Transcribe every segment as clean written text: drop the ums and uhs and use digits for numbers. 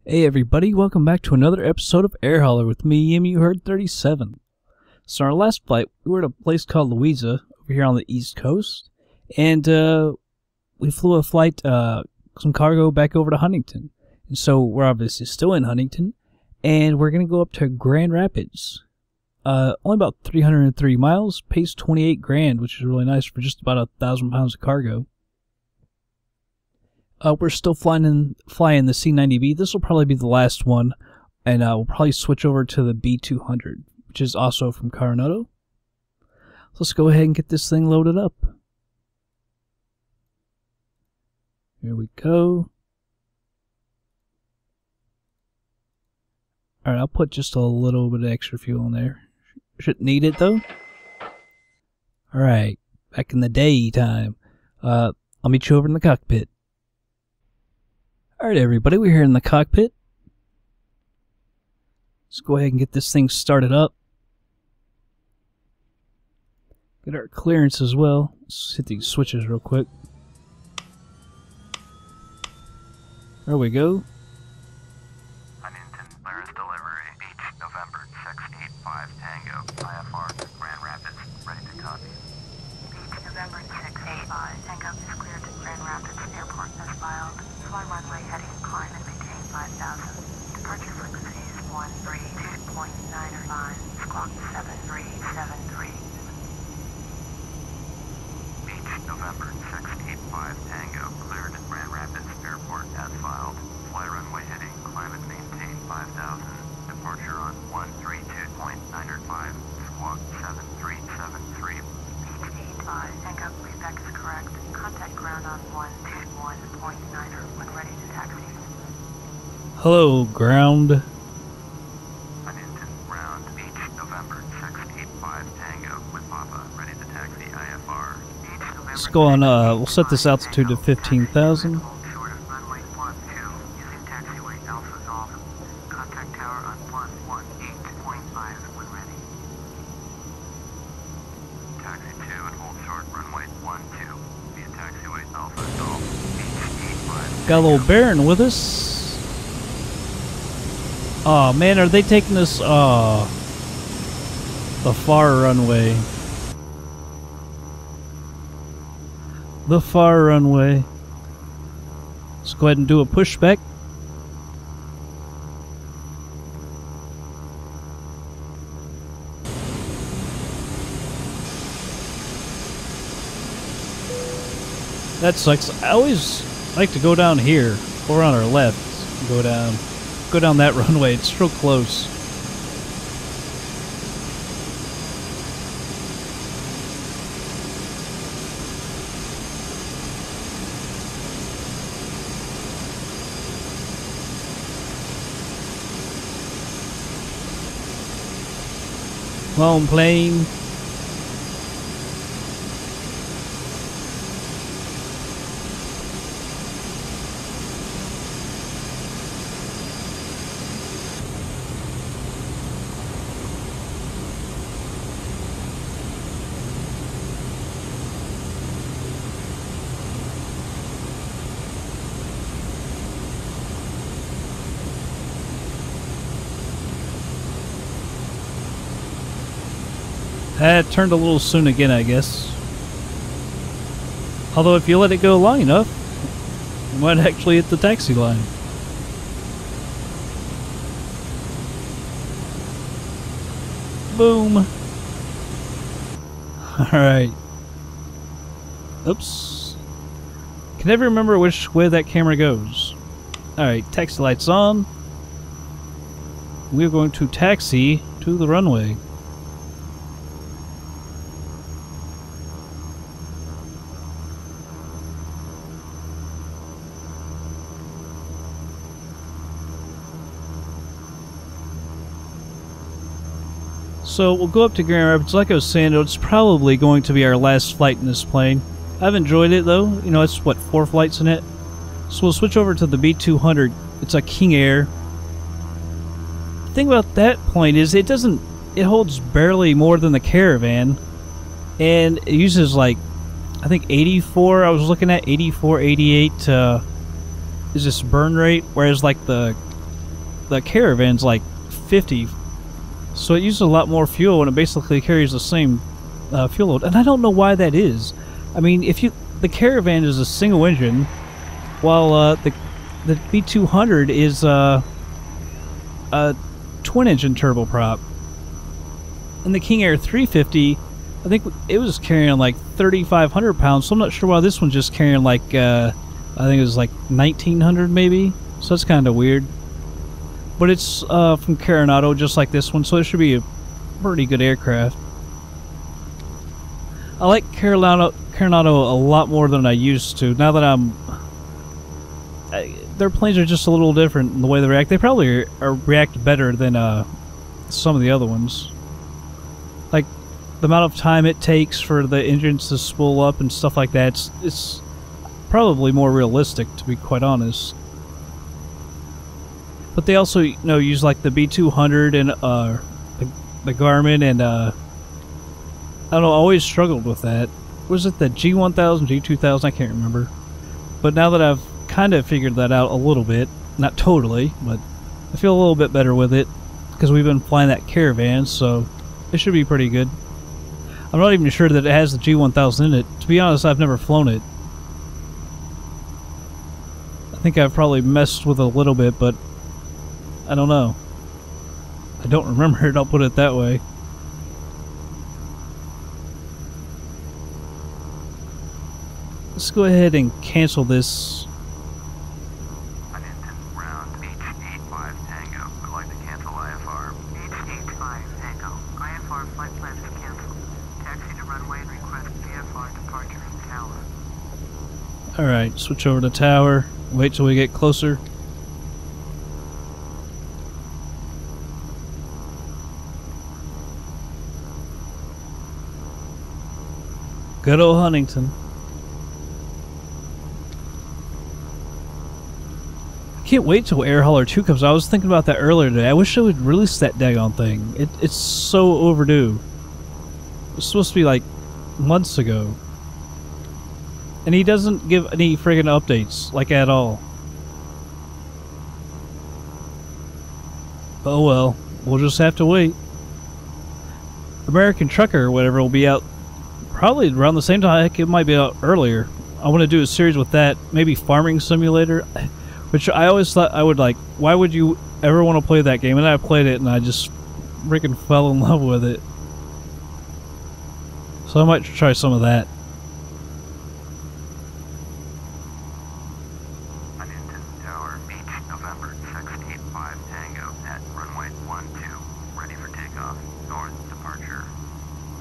Hey everybody, welcome back to another episode of Air Hauler with me, You Heard 37. So on our last flight, we were at a place called Louisa, over here on the East Coast, and we flew a flight, some cargo back over to Huntington. And so we're obviously still in Huntington, and we're going to go up to Grand Rapids. Only about 303 miles, pays 28 grand, which is really nice for just about 1,000 pounds of cargo. We're still flying the C-90B. This will probably be the last one, and we'll probably switch over to the B200, which is also from Carenado. So let's go ahead and get this thing loaded up. Here we go. Alright, I'll put just a little bit of extra fuel in there. Shouldn't need it though. Alright, back in the daytime. I'll meet you over in the cockpit. Alright everybody, we're here in the cockpit. Let's go ahead and get this thing started up. Get our clearance as well. Let's hit these switches real quick. There we go. Huntington, clearance delivery, Beach, November 685 Tango, IFR, Grand Rapids, ready to copy. Beach, November 685 Tango is cleared to Grand Rapids Airport as filed. Fly runway heading, climb and maintain 5,000. Departure frequency is 132.905, squawk 7373. Beach, November 685 Tango, cleared at Grand Rapids Airport as filed. Fly runway heading, climb and maintain 5,000. Departure on 132.905, squawk 7373. Beach 85 Tango, feedback is correct. Contact ground on 121.9er when ready to taxi. Hello, ground. Huntington, ground, Beach, November 685 Tango, with Papa, ready to taxi IFR. Let's go on, we'll set this altitude to 15,000. Short of runway 12, using taxiway Alpha Golf. Contact tower on 118.5 when ready. Taxi 2 and hold short runway 12 via taxiway Alpha Golf, Beach 85. Got a little Baron with us. Oh man, are they taking us, the far runway. The far runway. Let's go ahead and do a pushback. That sucks. I always like to go down here, or on our left. Go down that runway. It's real close. Come on, plane. That turned a little soon again, I guess. Although if you let it go long enough, you might actually hit the taxi line. Boom. Alright. Oops. Can never remember which way that camera goes. Alright, taxi lights on. We're going to taxi to the runway. So we'll go up to Grand Rapids. Like I was saying, it's probably going to be our last flight in this plane. I've enjoyed it though. You know, it's what, 4 flights in it? So we'll switch over to the B200. It's a King Air. The thing about that plane is it holds barely more than the Caravan. And it uses like, I think 84, I was looking at 84, 88 is this burn rate, whereas like the the Caravan's like 50, so it uses a lot more fuel, and it basically carries the same fuel load. And I don't know why that is. I mean, the Caravan is a single engine, while the B200 is a twin engine turboprop. And the King Air 350, I think it was carrying like 3,500 pounds, so I'm not sure why this one's just carrying like, I think it was like 1,900 maybe, so that's kind of weird. But it's from Carenado, just like this one, so it should be a pretty good aircraft. I like Carenado a lot more than I used to. Now that their planes are just a little different in the way they react. They probably react better than some of the other ones. Like, the amount of time it takes for the engines to spool up and stuff like that, it's probably more realistic, to be quite honest. But they also, you know, use like the B200 and the Garmin, and I don't know, I always struggled with that. Was it the G1000, G2000? I can't remember. But now that I've kind of figured that out a little bit, not totally, but I feel a little bit better with it because we've been flying that Caravan, so it should be pretty good. I'm not even sure that it has the G1000 in it. To be honest, I've never flown it. I think I've probably messed with it a little bit, but I don't know. I don't remember it, I'll put it that way. Let's go ahead and cancel this. Huntington, round H85 Tango. Would like to cancel IFR. H85 Tango. IFR flight plan is canceled. Taxi to runway and request VFR departure from tower. Alright, switch over to tower. Wait till we get closer. Good old Huntington. I can't wait till Air Hauler 2 comes. I was thinking about that earlier today. I wish they would release that daggone thing. It's so overdue. It was supposed to be like months ago. And he doesn't give any friggin' updates, like at all. Oh well, we'll just have to wait. American Trucker or whatever will be out probably around the same time. Heck, it might be out earlier. I want to do a series with that. Maybe Farming Simulator. Which I always thought I would like. Why would you ever want to play that game? And I played it and I just freaking fell in love with it. So I might try some of that. Huntington Tower, Beach, November 685 Tango at runway 12. Ready for takeoff. North departure.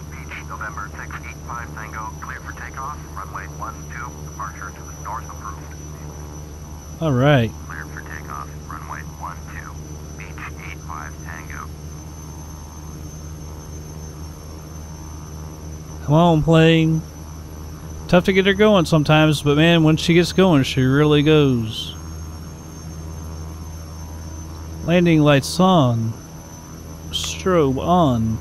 Beach, November 685 Tango, clear for takeoff. Runway 12, departure to the north approved. Alright. Cleared for takeoff. Runway 12. Beach 85 Tango. Come on, plane. Tough to get her going sometimes, but man, when she gets going, she really goes. Landing lights on. Strobe on.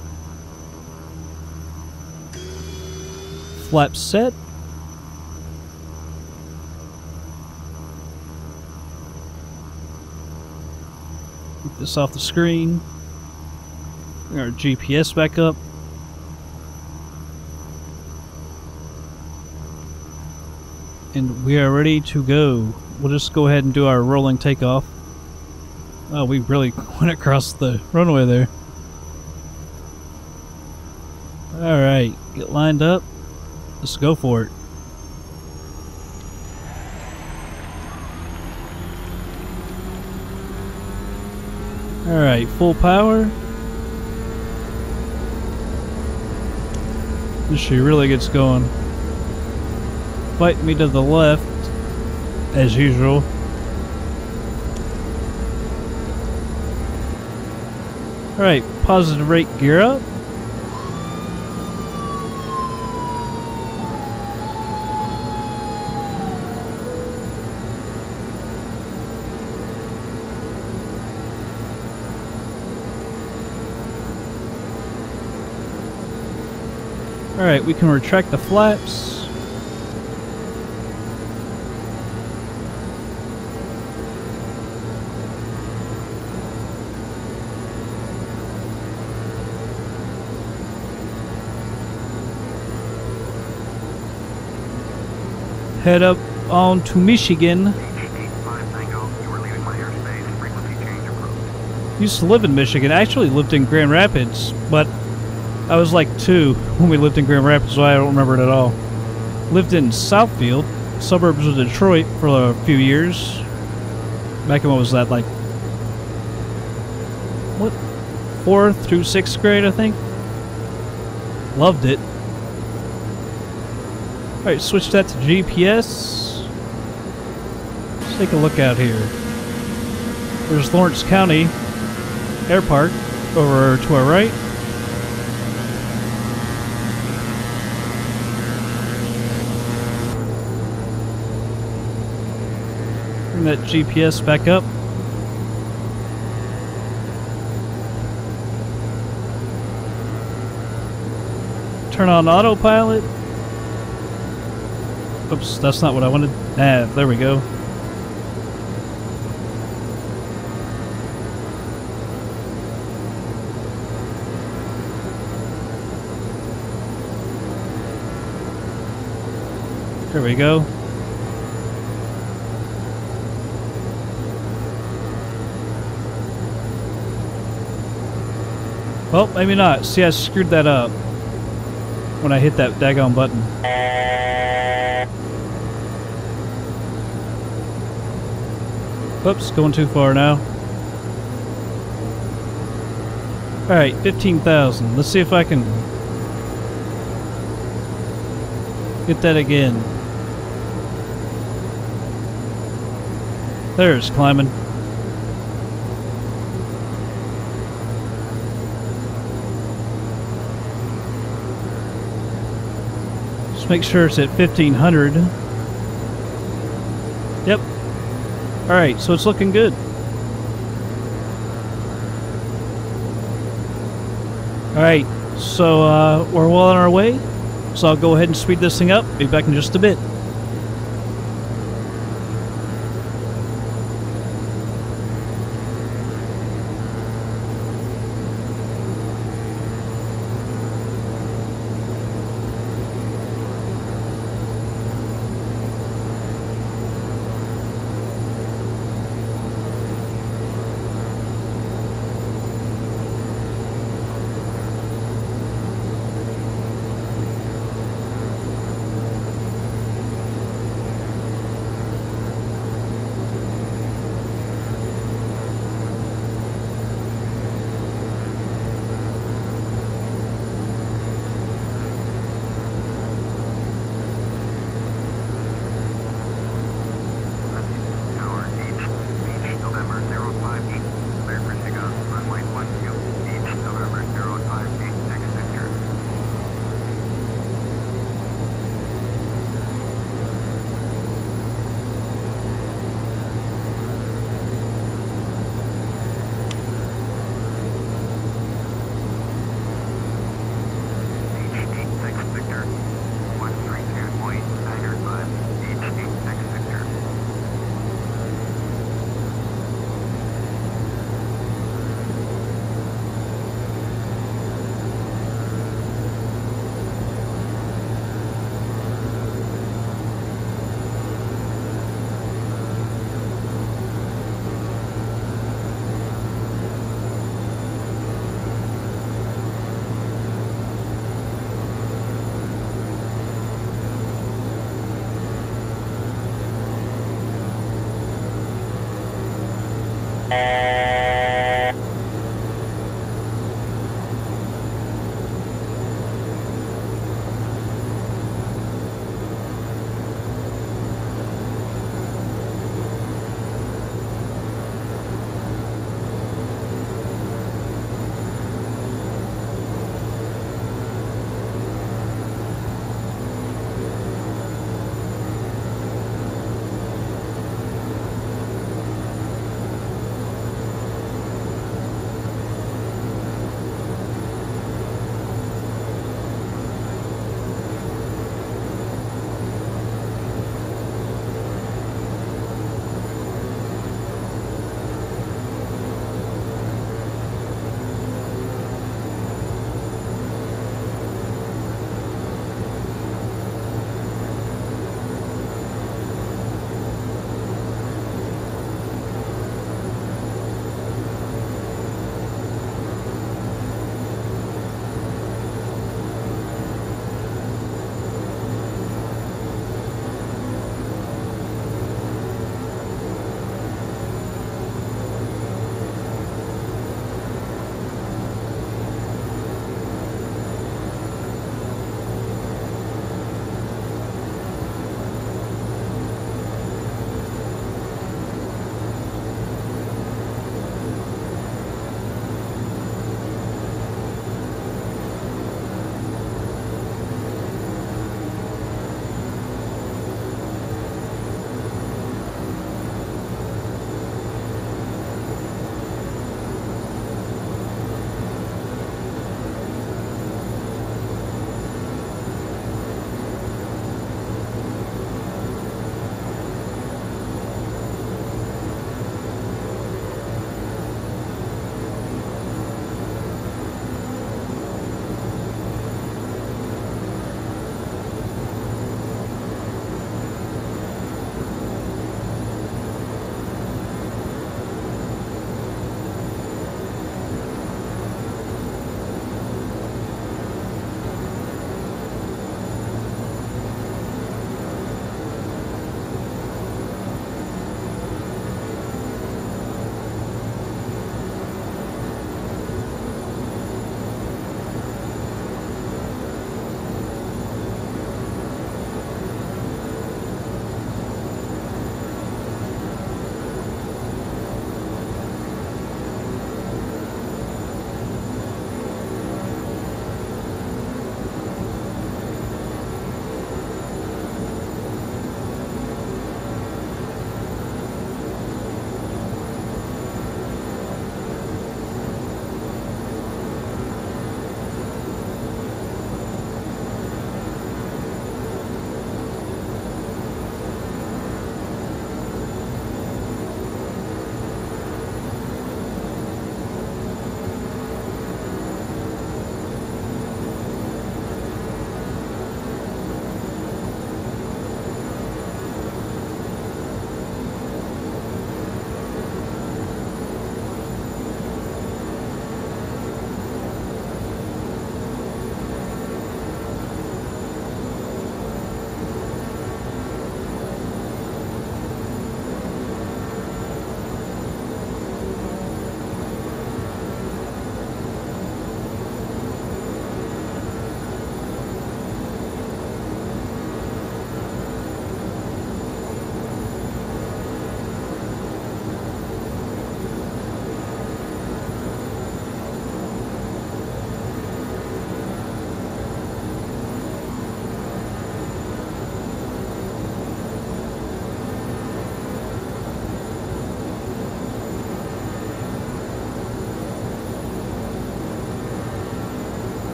Flap set. Get this off the screen. Bring our GPS back up. And we are ready to go. We'll just go ahead and do our rolling takeoff. Oh, we really went across the runway there. Alright, get lined up. Let's go for it. Alright, full power. And she really gets going. Fight me to the left, as usual. Alright, positive rate gear up. Alright, we can retract the flaps. head up on to Michigan. H85 Tango, you are leaving my airspace. Frequency change approved. Used to live in Michigan. I actually lived in Grand Rapids, but I was like 2 when we lived in Grand Rapids, so I don't remember it at all. Lived in Southfield, suburbs of Detroit, for a few years. Back in, what was that, like, what, 4th through 6th grade, I think? Loved it. Alright, switch that to GPS. Let's take a look out here. There's Lawrence County Air Park over to our right. Bring that GPS back up. Turn on autopilot. Oops, that's not what I wanted. Ah, there we go. There we go. Well, maybe not. See, I screwed that up when I hit that daggone button. Oops, going too far now. Alright, 15,000. Let's see if I can get that again. There's climbing. Just make sure it's at 1,500. Yep. Alright, so it's looking good. Alright, so we're well on our way. So I'll go ahead and speed this thing up. Be back in just a bit.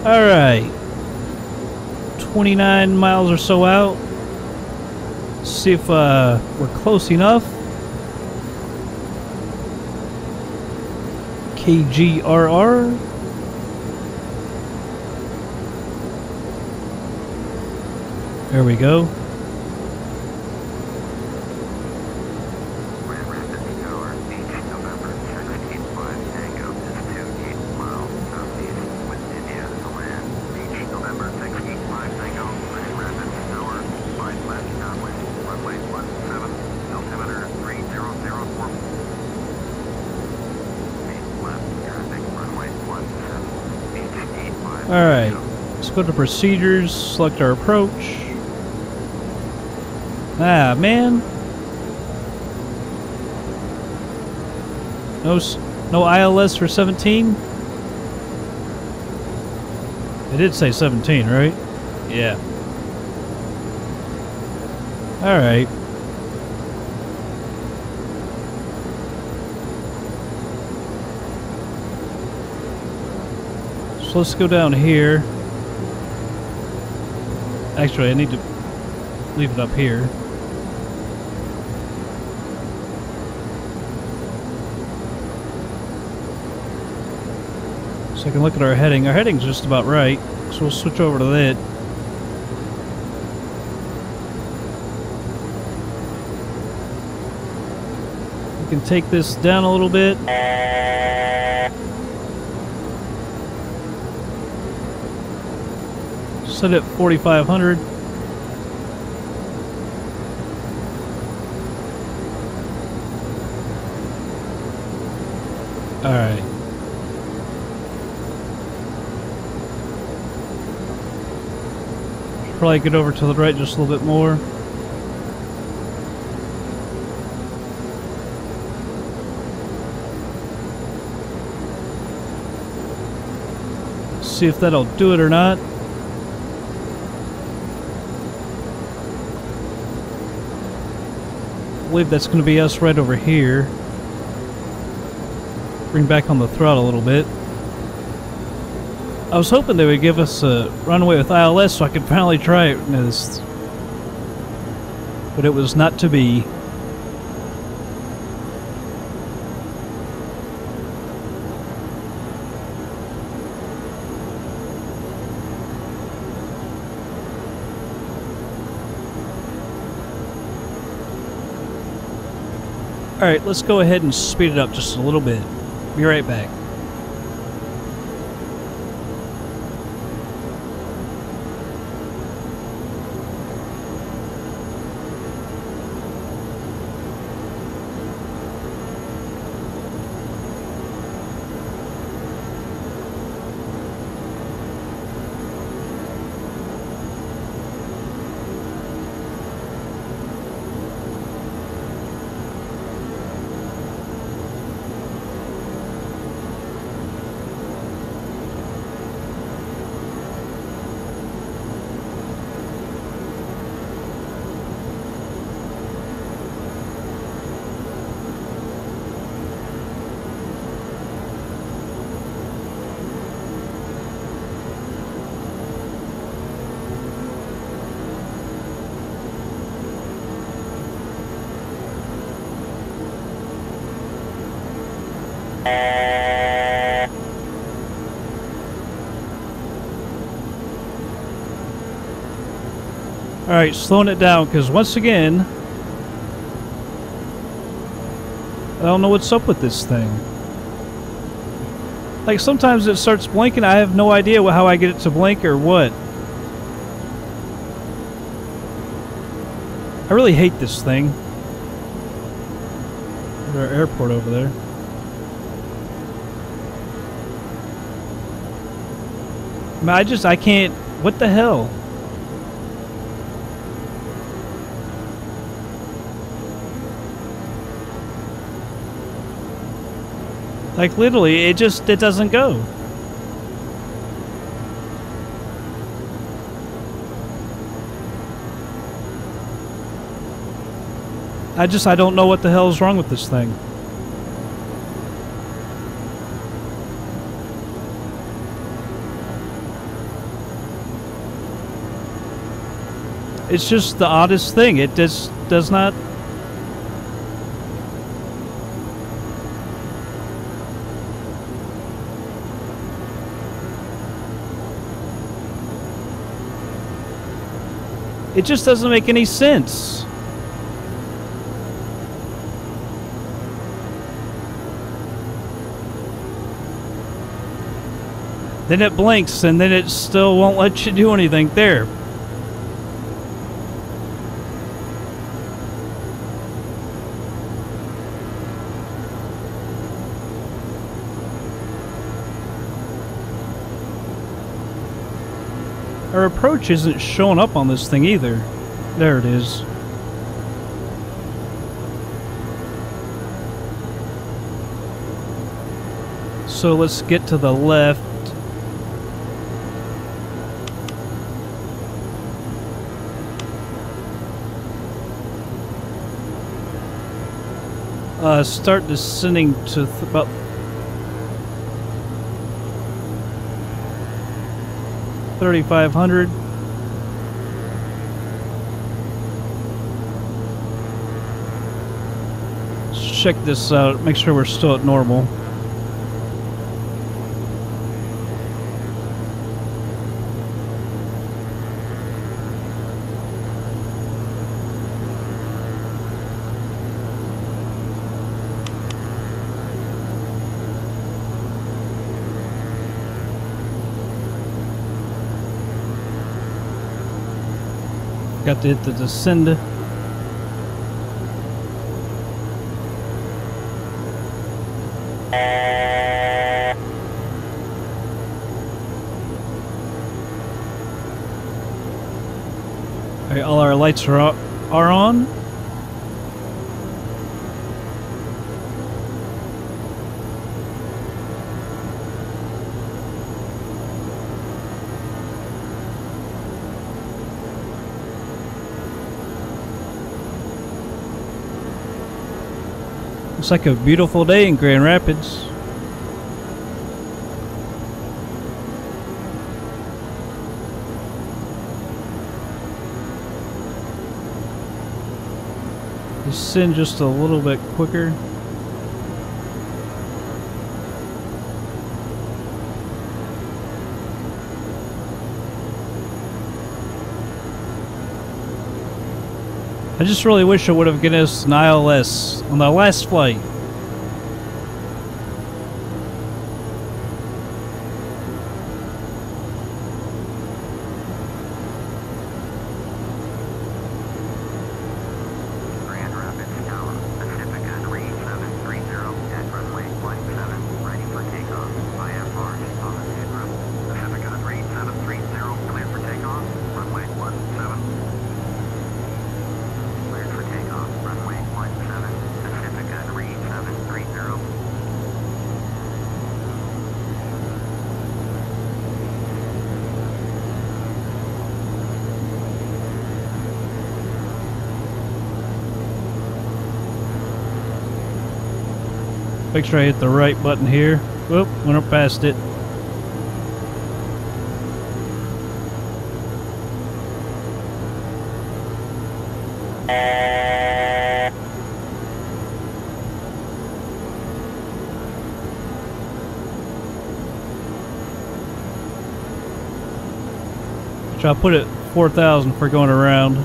Alright. 29 miles or so out. See if we're close enough. KGRR. There we go. Grand Rapids Tower, Beach, November 685 Tango is 28 miles southeast with India to land. Beach, November 685 Tango, Grand Rapids Tower, 5 left downwind, runway 17, altimeter 3004. 8 left, traffic, runway 17, Beach 85. Alright. Let's go to procedures, select our approach. Ah, man. No ILS for 17? It did say 17, right? Yeah. Alright. So let's go down here. Actually, I need to leave it up here. So I can look at our heading. Our heading's just about right, so we'll switch over to that. We can take this down a little bit. Set it at 4,500. Alright. Probably get over to the right just a little bit more. See if that'll do it or not. I believe that's going to be us right over here. Bring back on the throttle a little bit. I was hoping they would give us a runway with ILS so I could finally try it, but it was not to be. Alright, let's go ahead and speed it up just a little bit. Be right back. Alright, slowing it down, because once again, I don't know what's up with this thing. Like, sometimes it starts blinking, I have no idea how I get it to blink or what. I really hate this thing. There's our airport over there. I can't, what the hell? Like, literally, it doesn't go. I don't know what the hell is wrong with this thing. It's just the oddest thing. It just does not... It just doesn't make any sense. Then it blinks, and then it still won't let you do anything there. Our approach isn't showing up on this thing either. There it is. So let's get to the left. Start descending to about 3,500. Let's check this out, make sure we're still at normal. Got to hit the descend. Alright, all our lights are on. Looks like a beautiful day in Grand Rapids. Descend just a little bit quicker. I just really wish it would have given us an ILS on the last flight. Grand Rapids Tower, Pacifica 3730 at runway 17, ready for takeoff. IFR is positive. Pacifica 3730, clear for takeoff. Runway 17. Cleared for takeoff. Runway 17, Pacifica 3730. Make sure I hit the right button here. Whoop, went up past it. So I'll put it 4,000 for going around.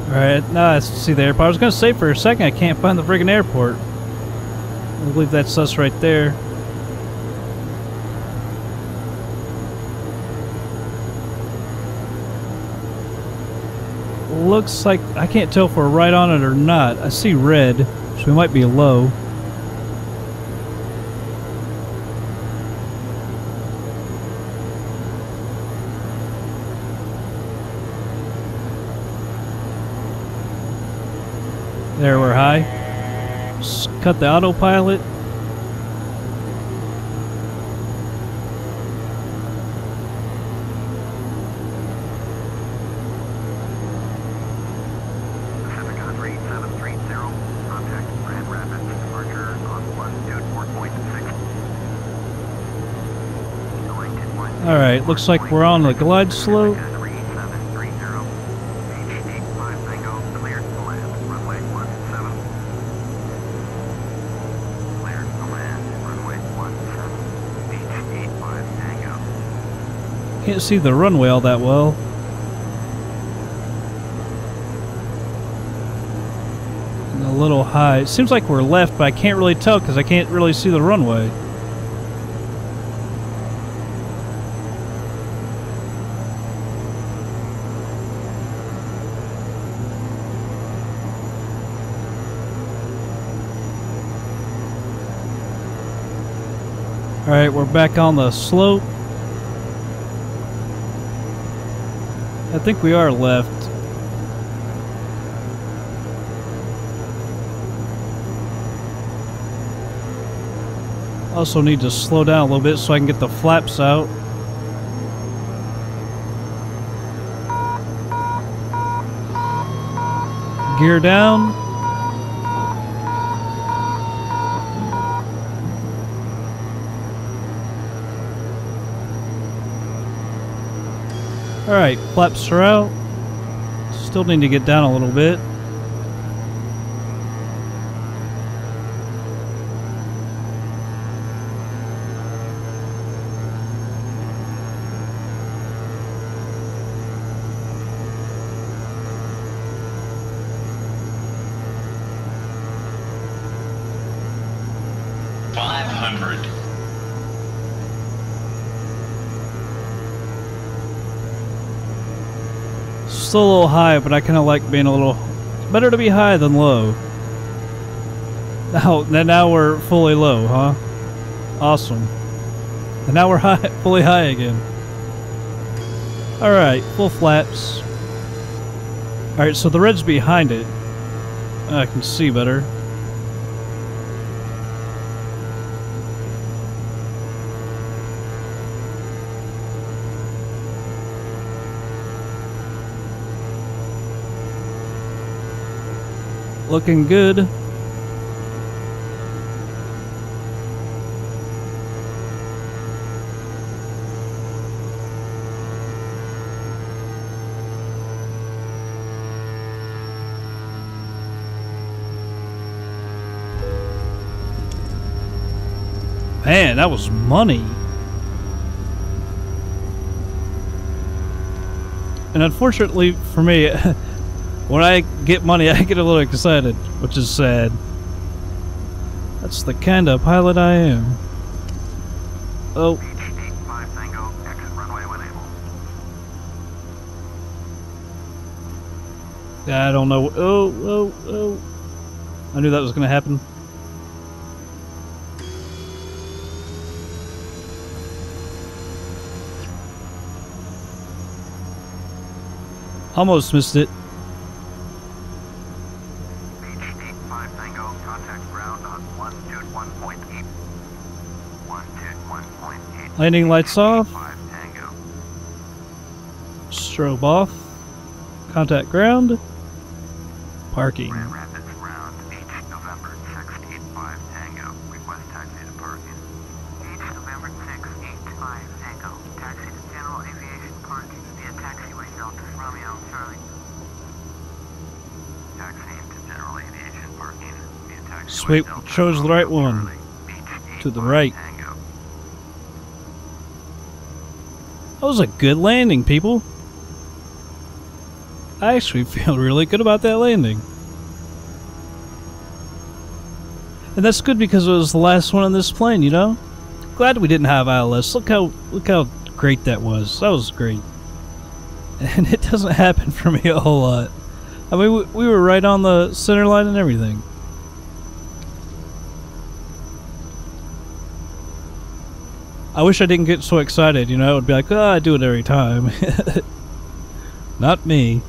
Alright, now I see the airport. I was going to say for a second I can't find the friggin' airport. I believe that's us right there. Looks like I can't tell if we're right on it or not. I see red, so we might be low. There, we're high. Just cut the autopilot. Pacific Country 730, contact Grand Rapids, departure on 124.6. Alright, looks like we're on the glide slope. Can't see the runway all that well. And a little high. It seems like we're left, but I can't really tell because I can't really see the runway. Alright, we're back on the slope. I think we are left. Also need to slow down a little bit so I can get the flaps out. Gear down. Alright, flaps are out. Still need to get down a little bit. Still a little high, but I kind of like being a little... Better to be high than low. Now we're fully low, huh? Awesome. And now we're high, fully high again. Alright, full flaps. Alright, so the red's behind it. I can see better. Looking good. Man, that was money. And unfortunately for me, when I get money, I get a little excited, which is sad. That's the kind of pilot I am. Oh. Beach 85 Tango, exit runway when able. I don't know. Oh. I knew that was going to happen. Almost missed it. Beach 85 Tango, contact ground on 121.8. 121.8. Landing lights off. 5 Tango. Strobe off. Contact ground. Parking. Grand Rapids ground, Beach November 685 Tango. Request taxi to parking. Beach November 685 Tango. Taxi to general aviation parking. Sweet, we chose the right one. To the right. That was a good landing, people. I actually feel really good about that landing. And that's good because it was the last one on this plane, you know? Glad we didn't have ILS. Look how great that was. That was great. And it doesn't happen for me a whole lot. I mean, we were right on the center line and everything. I wish I didn't get so excited, you know? I would be like, oh, I do it every time. Not me.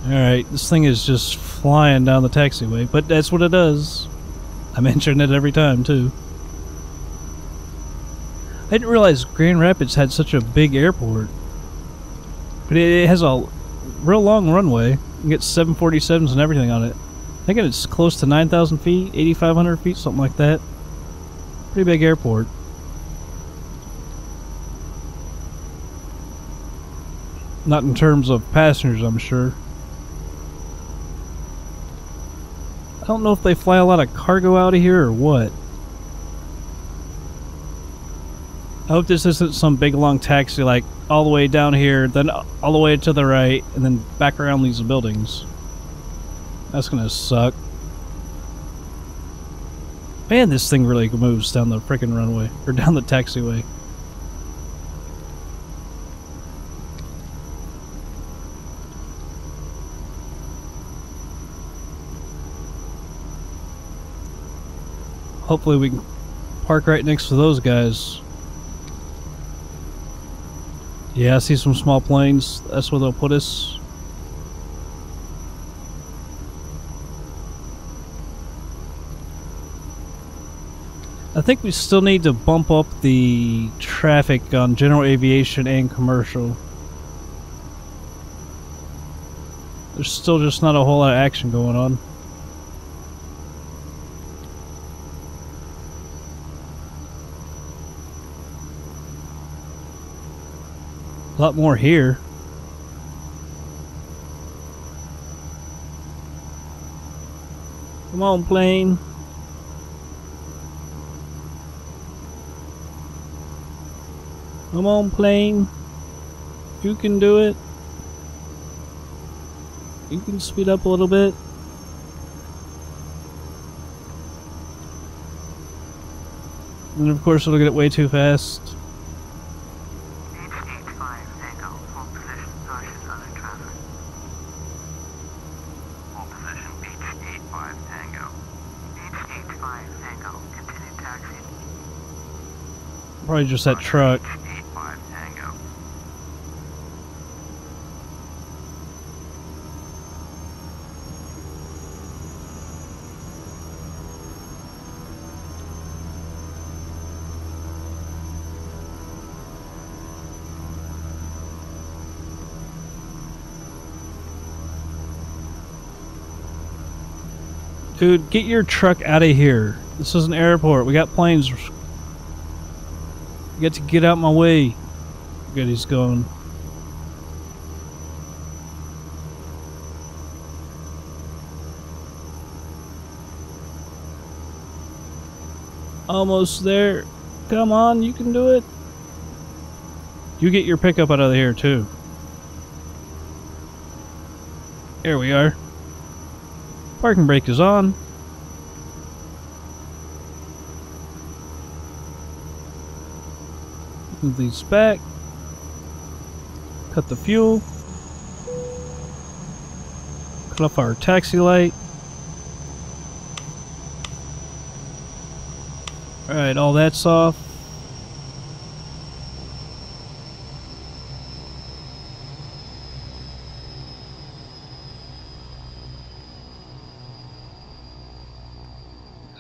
Alright, this thing is just flying down the taxiway, but that's what it does. I mention it every time, too. I didn't realize Grand Rapids had such a big airport. But it has a real long runway. You can get 747s and everything on it. I think it's close to 9,000 feet, 8,500 feet, something like that. Pretty big airport. Not in terms of passengers, I'm sure. I don't know if they fly a lot of cargo out of here or what. I hope this isn't some big long taxi like all the way down here, then all the way to the right, and then back around these buildings. That's gonna suck. Man, this thing really moves down the frickin' runway, or down the taxiway. Hopefully we can park right next to those guys. Yeah, I see some small planes. That's where they'll put us. I think we still need to bump up the traffic on general aviation and commercial. There's still just not a whole lot of action going on. A lot more here. Come on, plane. Come on, plane. You can do it. You can speed up a little bit. And of course it'll get way too fast. Probably just that truck. Dude, get your truck out of here. This is an airport. We got planes. You got to get out my way. Good, he's going. Almost there. Come on, you can do it. You get your pickup out of here too. Here we are. Parking brake is on. Move these back. Cut the fuel. Cut off our taxi light. Alright, all that's off.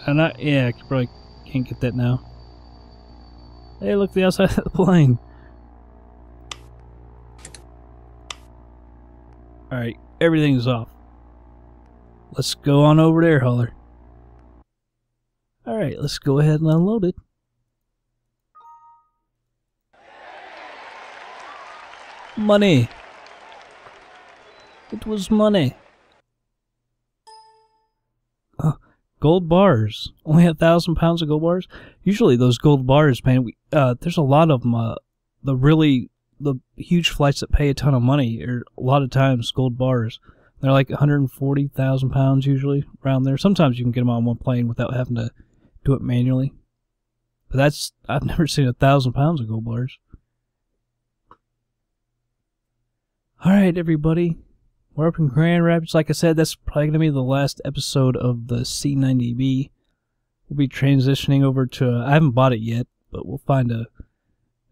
And yeah, I probably can't get that now. Hey, look, the outside of the plane. Alright, everything's off. Let's go on over to air hauler. Alright, let's go ahead and unload it. Money. It was money. Gold bars. Only 1,000 pounds of gold bars. Usually those gold bars, man, there's a lot of them. The huge flights that pay a ton of money are a lot of times gold bars. They're like 140,000 pounds usually, around there. Sometimes you can get them on one plane without having to do it manually. But I've never seen 1,000 pounds of gold bars. Alright, everybody. We're up in Grand Rapids. Like I said, that's probably going to be the last episode of the C90B. We'll be transitioning over to, I haven't bought it yet, but we'll find the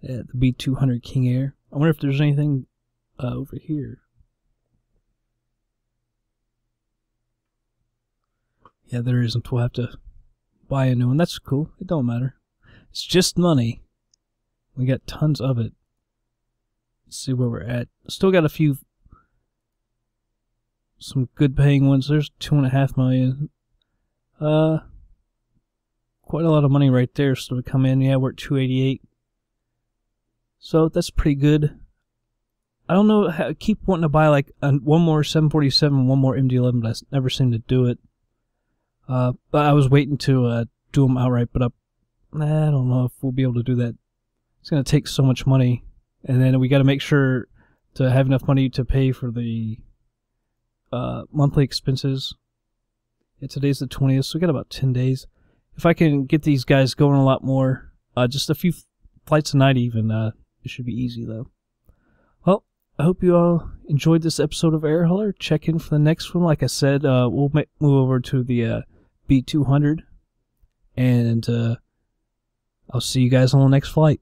B200 King Air. I wonder if there's anything over here. Yeah, there isn't. We'll have to buy a new one. That's cool. It don't matter. It's just money. We got tons of it. Let's see where we're at. Still got some good paying ones. There's 2.5 million. Quite a lot of money right there still to come in. Yeah, we're at 288. So that's pretty good. I don't know. I keep wanting to buy like one more 747, one more MD-11, but I never seem to do it. But I was waiting to do them outright, but I don't know if we'll be able to do that. It's going to take so much money, and then we got to make sure to have enough money to pay for the monthly expenses. Yeah, today's the 20th, so we got about 10 days. If I can get these guys going a lot more, just a few flights a night even, it should be easy though. Well, I hope you all enjoyed this episode of Air Hauler. Check in for the next one. Like I said, we'll move over to the B200, and I'll see you guys on the next flight.